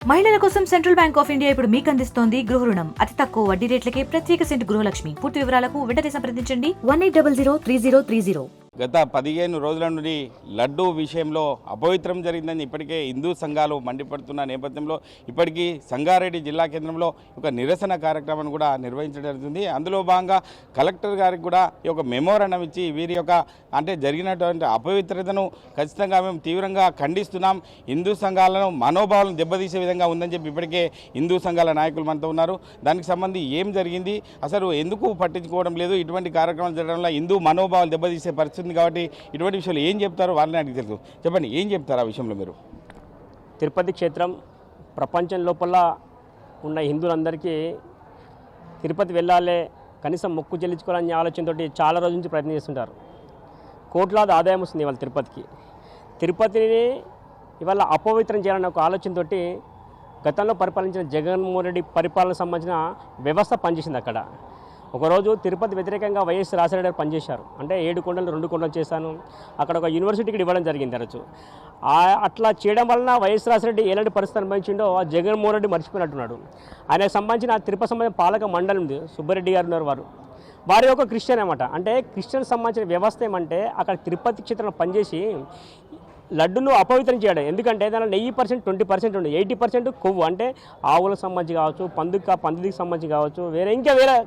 మహిళల కోసం central bank of India ఇప్పుడు మీకు అందిస్తోంది గృహ రుణం. అతి తక్కువ వడ్డీ రేట్లకే ప్రత్యేక సెంటు గృహలక్ష్మి. పూర్తి వివరాలకు వెంటనే సంప్రదించండి 18003030. గత 15 రోజుల నుండి లడ్డూ విషయంలో అపవిత్రం జరిగిందని ఇప్పటికే హిందూ సంఘాలు మండిపడుతున్న నేపథ్యంలో ఇప్పటికీ సంగారెడ్డి జిల్లా కేంద్రంలో ఒక నిరసన కార్యక్రమాన్ని కూడా నిర్వహించడం జరుగుతుంది. అందులో భాగంగా కలెక్టర్ గారికి కూడా ఈ యొక్క మెమోరాండం ఇచ్చి వీరి యొక్క అంటే జరిగినటువంటి అపవిత్రతను ఖచ్చితంగా మేము తీవ్రంగా ఖండిస్తున్నాం, హిందూ సంఘాలను మనోభావాలను దెబ్బతీసే విధంగా ఉందని చెప్పి ఇప్పటికే హిందూ సంఘాల నాయకులు మనతో ఉన్నారు. దానికి సంబంధించి ఏం జరిగింది, అసలు ఎందుకు పట్టించుకోవడం లేదు, ఇటువంటి కార్యక్రమాలు జరగడం వల్ల హిందూ మనోభావాలు దెబ్బతీసే పరిస్థితి కాబట్టి ఇటువంటి విషయాలు ఏం చెప్తారో వాళ్ళని అడిగి తెలుసు. చెప్పండి, ఏం చెప్తారు ఆ విషయంలో మీరు? తిరుపతి క్షేత్రం ప్రపంచం లోపల ఉన్న హిందువులందరికీ తిరుపతి వెళ్ళాలి, కనీసం మొక్కు చెల్లించుకోవాలనే ఆలోచనతో చాలా రోజుల నుంచి ప్రయత్నం చేస్తుంటారు. కోట్లాది ఆదాయం వస్తుంది ఇవాళ తిరుపతిని ఇవాళ అపవిత్రం చేయాలనే ఒక ఆలోచనతో గతంలో పరిపాలించిన జగన్మోహన్ రెడ్డి పరిపాలన సంబంధించిన వ్యవస్థ పనిచేసింది. అక్కడ ఒకరోజు తిరుపతి వ్యతిరేకంగా వైఎస్ రాజశేఖర గారు పనిచేశారు. అంటే 7 కొండలు 2 కొండలు చేశాను, అక్కడ ఒక యూనివర్సిటీకి ఇవ్వడం జరిగింది తరచు. అట్లా చేయడం వలన వైఎస్ రాజశేఖర రెడ్డి ఎలాంటి పరిస్థితి అనుభవించిండో ఆ జగన్మోహన్ రెడ్డి మర్చిపోయినట్టున్నాడు. ఆయనకు సంబంధించిన తిరుపతి సంబంధించిన పాలక మండలి ఉంది, సుబ్బారెడ్డి గారు ఉన్నారు, వారి యొక్క క్రిస్టియన్ అనమాట. అంటే క్రిస్టియన్ సంబంధించిన వ్యవస్థ ఏమంటే అక్కడ తిరుపతి క్షేత్రంలో పనిచేసి లడ్డును అపవిత్రం చేయడం. ఎందుకంటే దానిలో 10% 20% ఉంది, 80% కొవ్వు. అంటే ఆవులకు సంబంధించి కావచ్చు, పందికి సంబంధించి కావచ్చు, వేరే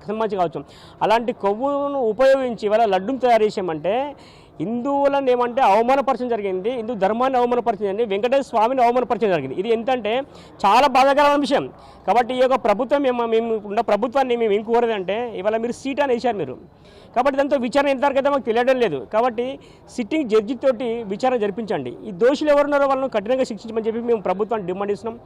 సంబంధించి కావచ్చు. అలాంటి కొవ్వును ఉపయోగించి ఇవాళ లడ్డును తయారు చేసామంటే హిందువులను ఏమంటే అవమానపరచడం జరిగింది, హిందూ ధర్మాన్ని అవమానపరచడం జరిగింది, వెంకటేశ్వర స్వామిని అవమానపరచడం జరిగింది. ఇది ఎంతంటే చాలా బాధాకరమైన విషయం. కాబట్టి ఈ యొక్క ప్రభుత్వం మేము ఉన్న ప్రభుత్వాన్ని మేము ఏం కోరేదంటే ఇవాళ మీరు సీట్ అని వేశారు మీరు, కాబట్టి దాంతో విచారణ ఎంతవరకు అయితే మాకు తెలియడం లేదు. కాబట్టి సిట్టింగ్ జడ్జితోటి విచారణ జరిపించండి, ఈ దోషులు ఎవరున్నారో వాళ్ళను కఠినంగా శిక్షించమని చెప్పి మేము ప్రభుత్వాన్ని డిమాండ్ ఇస్తున్నాం.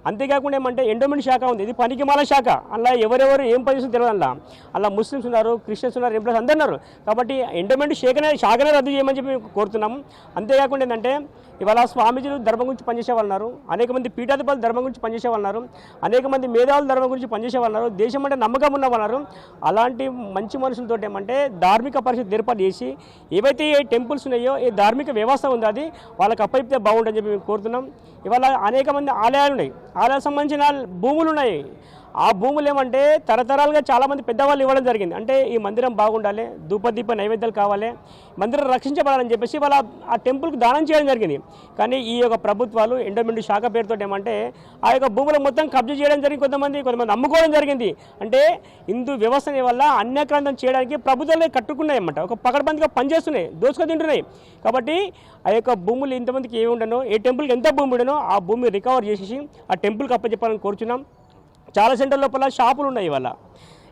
అంతేకాకుండా ఏమంటే ఎండోమెంట్ శాఖ ఉంది, ఇది పనికిమాల శాఖ. అలా ఎవరెవరు ఏం పని చేస్తుందో తెలియదు. అలా ముస్లిమ్స్ ఉన్నారు, క్రిస్టియన్స్ ఉన్నారు, ఎంప్లాయీస్ అందరు ఉన్నారు. కాబట్టి ఎండోమెంట్ శాఖనే రద్దు చేయమని చెప్పి మేము కోరుతున్నాము. అంతేకాకుండా ఏంటంటే ఇవాళ స్వామీజీలు ధర్మం గురించి పనిచేసే వాళ్ళు ఉన్నారు, అనేక మంది పీఠాధిపతులు ధర్మం గురించి పనిచేసే వాళ్ళు ఉన్నారు, అనేక మంది మేధావులు ధర్మం గురించి పనిచేసే వాళ్ళు ఉన్నారు, దేశం అంటే నమ్మకం ఉన్న వాళ్ళు. అలాంటి మంచి మనుషులతో ఏమంటే ధార్మిక పరిస్థితి ఏర్పాటు చేసి ఏవైతే ఏ టెంపుల్స్ ఉన్నాయో ఏ ధార్మిక వ్యవస్థ ఉందో అది వాళ్ళకి అప్పయితే బాగుంటుందని చెప్పి మేము కోరుతున్నాం. ఇవాళ అనేక మంది ఆలయాలు ఉన్నాయి, ఆలయాలకు సంబంధించిన భూములు ఉన్నాయి. ఆ భూములు ఏమంటే తరతరాలుగా చాలామంది పెద్దవాళ్ళు ఇవ్వడం జరిగింది. అంటే ఈ మందిరం బాగుండాలి, ధూపదీప నైవేద్యాలు కావాలి, మందిరం రక్షించబడాలని చెప్పేసి వాళ్ళ ఆ టెంపుల్కి దానం చేయడం జరిగింది. కానీ ఈ యొక్క ప్రభుత్వాలు ఎండోమెంట్ శాఖ పేరుతో ఏమంటే ఆ యొక్క భూములు మొత్తం కబ్జా చేయడం జరిగింది, కొంతమంది అమ్ముకోవడం జరిగింది. అంటే హిందూ వ్యవస్థని వల్ల అన్యక్రాంతం చేయడానికి ప్రభుత్వాలు కట్టుకున్నాయి అన్నమాట, ఒక పకడ్బందీగా పనిచేస్తున్నాయి, దోచుకొని తింటున్నాయి. కాబట్టి ఆ యొక్క భూములు ఇంతమందికి ఏమి ఉండనో, ఏ టెంపుల్కి ఎంత భూమి ఉండనో ఆ భూమి రికవర్ చేసేసి ఆ టెంపుల్కి అప్పచెప్పాలని కోరుచున్నాం. చాలా సెంటర్ లోపల షాపులు ఉన్నాయి, ఇవాళ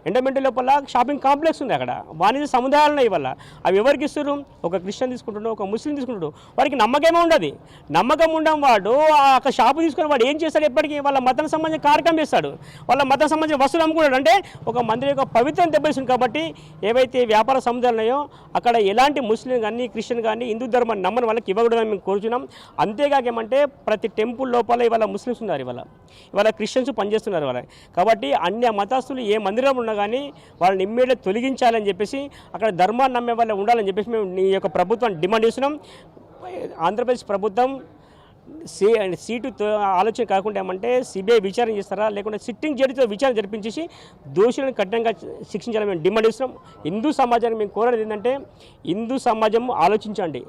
ఎండోమెంట్ లోపల షాపింగ్ కాంప్లెక్స్ ఉంది, అక్కడ వాణిజ్య సముదాయాలు ఉన్నాయి. ఇవాళ అవి ఎవరికి ఇస్తారు? ఒక క్రిస్టియన్ తీసుకుంటాడు, ఒక ముస్లిం తీసుకుంటాడు, వారికి నమ్మకమే ఉండదు. నమ్మకం ఉండడం వాడు ఆ షాపు తీసుకుని వాడు ఏం చేస్తాడు? ఎప్పటికీ వాళ్ళ మతం సంబంధించిన కార్యక్రమం చేస్తాడు, వాళ్ళ మతం సంబంధించిన వస్తువులు అమ్ముకుంటాడు. అంటే ఒక మందిరం యొక్క పవిత్రం దెబ్బేస్తుంది. కాబట్టి ఏవైతే వ్యాపార సముదాయాలు ఉన్నాయో అక్కడ ఎలాంటి ముస్లిం కానీ క్రిస్టియన్ కానీ హిందూ ధర్మాన్ని నమ్మని వాళ్ళకి ఇవ్వకూడదని మేము కోరుచున్నాం. అంతేకాక ఏమంటే ప్రతి టెంపుల్ లోపల ఇవాళ ముస్లిమ్స్ ఉన్నారు, ఇవాళ క్రిస్టియన్స్ పనిచేస్తున్నారు ఇవాళ. కాబట్టి అన్ని మతస్థులు ఏ మందిరం ఉన్నా కానీ వాళ్ళని ఇమ్మీడియట్ తొలగించాలని చెప్పేసి అక్కడ ధర్మాన్ని నమ్మే వాళ్ళు ఉండాలని చెప్పేసి మేము ఈ యొక్క ప్రభుత్వాన్ని డిమాండ్ చేస్తున్నాం. ఆంధ్రప్రదేశ్ ప్రభుత్వం సీటు ఆలోచన కాకుండా ఏమంటే సిబిఐ విచారణ చేస్తారా, లేకుంటే సిట్టింగ్ జడ్జితో విచారణ జరిపించేసి దోషులను కఠినంగా శిక్షించాలని మేము డిమాండ్ చేస్తున్నాం. హిందూ సమాజానికి మేము కోరేది ఏంటంటే హిందూ సమాజం ఆలోచించండి.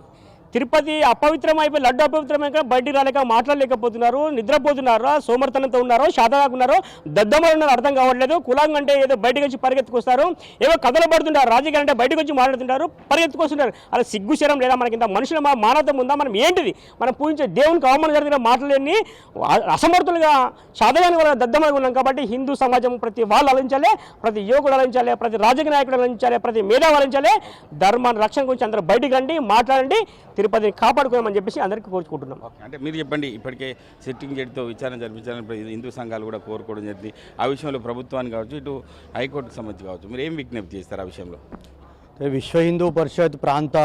తిరుపతి అపవిత్రం అయిపోయి లడ్డు అపవిత్రమైన బయటికి రాలేక మాట్లాడలేకపోతున్నారు, నిద్రపోతున్నారో, సోమర్తనంతో ఉన్నారో, శాతగాకున్నారో, దద్దమ్మలు ఉన్నారో అర్థం కావట్లేదు. కులం అంటే ఏదో బయటకు వచ్చి పరిగెత్తుకొస్తారు, ఏవో కథలు పడుతుంటారు, రాజకీయాలు అంటే బయటకు వచ్చి మాట్లాడుతుంటారు, పరిగెత్తుకొస్తుంటారు. అలా సిగ్గుశరం లేదా? మనకి ఇంత మనుషుల మానవత్వం ఉందా? మనం ఏంటిది? మనం పూజించే దేవునికి అవమానం జరిగిన మాటలన్నీ అసమర్థులుగా శాతగాని వాళ్ళ దద్దమ్మలు ఉన్నాం. కాబట్టి హిందూ సమాజం ప్రతి వాళ్ళు ఆలోచించాలి, ప్రతి యువకుడు ఆలోచించాలి, ప్రతి రాజకీయ నాయకుడు ఆలోచించాలి, ప్రతి మేధావి ఆలోచించాలి. ధర్మాన్ని రక్షణ గురించి అందరూ బయటికి రండి, మాట్లాడండి, తిరుపతిని కాపాడుకోమని చెప్పేసి అందరికీ కోరుకుంటున్నాం. అంటే మీరు చెప్పండి, ఇప్పటికే సిట్టింగ్ జడ్జితో విచారణ జరిపించాలని హిందూ సంఘాలు కూడా కోరుకోవడం జరిగింది. ఆ విషయంలో ప్రభుత్వానికి కావచ్చు, ఇటు హైకోర్టుకు సంబంధించి కావచ్చు, మీరు ఏం విజ్ఞప్తి చేస్తారు ఆ విషయంలో? విశ్వ హిందూ పరిషత్ ప్రాంత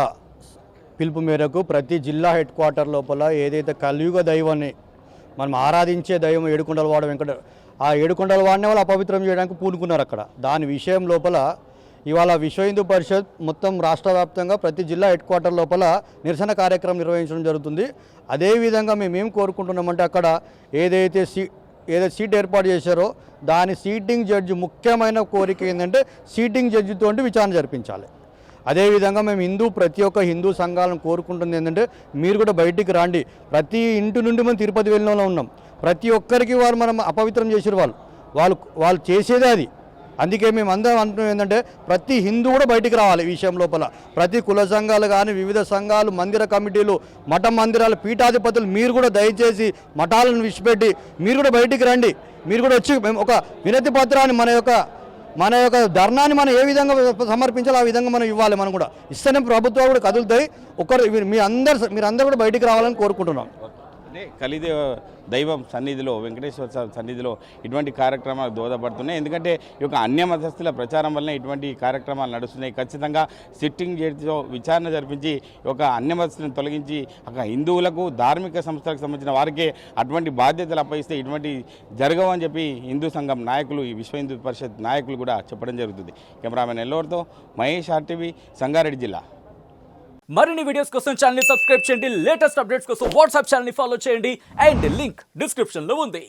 పిలుపు మేరకు ప్రతి జిల్లా హెడ్ క్వార్టర్ లోపల ఏదైతే కలియుగ దైవాన్ని మనం ఆరాధించే దైవం ఏడుకొండలవాడ వెంకట, ఆ ఏడుకొండలవాడిని వాళ్ళు అపవిత్రం చేయడానికి పూనుకున్నారు. అక్కడ దాని విషయం లోపల ఇవాళ విశ్వ హిందూ పరిషత్ మొత్తం రాష్ట్ర వ్యాప్తంగా ప్రతి జిల్లా హెడ్ క్వార్టర్ లోపల నిరసన కార్యక్రమం నిర్వహించడం జరుగుతుంది. అదేవిధంగా మేమేం కోరుకుంటున్నామంటే అక్కడ ఏదైతే ఏదైతే సీట్ ఏర్పాటు చేశారో దాని సీటింగ్ జడ్జి ముఖ్యమైన కోరిక ఏంటంటే సీటింగ్ జడ్జితో విచారణ జరిపించాలి. అదేవిధంగా మేము ప్రతి ఒక్క హిందూ సంఘాలను కోరుకుంటుంది ఏంటంటే మీరు కూడా బయటికి రండి. ప్రతి ఇంటి నుండి మనం తిరుపతి వెళ్ళిన వాళ్ళం ఉన్నాం. ప్రతి ఒక్కరికి వారు మనం అపవిత్రం చేసారు. వాళ్ళు చేసేదే అది. అందుకే మేము అందరం అంటున్నాం ఏంటంటే ప్రతి హిందూ కూడా బయటికి రావాలి. ఈ విషయం లోపల ప్రతి కుల సంఘాలు కానీ వివిధ సంఘాలు, మందిర కమిటీలు, మఠ మందిరాల పీఠాధిపతులు మీరు కూడా దయచేసి మఠాలను విడిచిపెట్టి మీరు కూడా బయటికి రండి. మీరు కూడా వచ్చి మేము ఒక వినతి పత్రాన్ని మన యొక్క ధర్నాన్ని మనం ఏ విధంగా సమర్పించాలో ఆ విధంగా మనం ఇవ్వాలి. మనం కూడా ఇస్తేనే ప్రభుత్వాలు కూడా కదులుతాయి. మీరందరూ కూడా బయటికి రావాలని కోరుకుంటున్నాం. అంటే కలిదేవ దైవం సన్నిధిలో, వెంకటేశ్వర స్వామి సన్నిధిలో ఇటువంటి కార్యక్రమాలు దోహదపడుతున్నాయి. ఎందుకంటే ఈ యొక్క అన్య మతస్థుల ప్రచారం వలన ఇటువంటి కార్యక్రమాలు నడుస్తున్నాయి. ఖచ్చితంగా సిట్టింగ్ జడ్జితో విచారణ జరిపించి ఒక అన్య మతస్థులను తొలగించి అక్కడ హిందువులకు, ధార్మిక సంస్థలకు సంబంధించిన వారికే అటువంటి బాధ్యతలు అప్పగిస్తే ఇటువంటి జరగవని చెప్పి హిందూ సంఘం నాయకులు, ఈ విశ్వ హిందూ పరిషత్ నాయకులు కూడా చెప్పడం జరుగుతుంది. కెమెరామెన్ ఎల్లోర్తో మహేష్, ఆర్టీవీ, సంగారెడ్డి జిల్లా. మరిన్ని వీడియోస్ కోసం ఛానల్ ని సబ్స్క్రైబ్ చేయండి. లేటెస్ట్ అప్డేట్స్ కోసం వాట్సాప్ ఛానల్ ని ఫాలో చేయండి. అండ్ లింక్ డిస్క్రిప్షన్ లో ఉంది.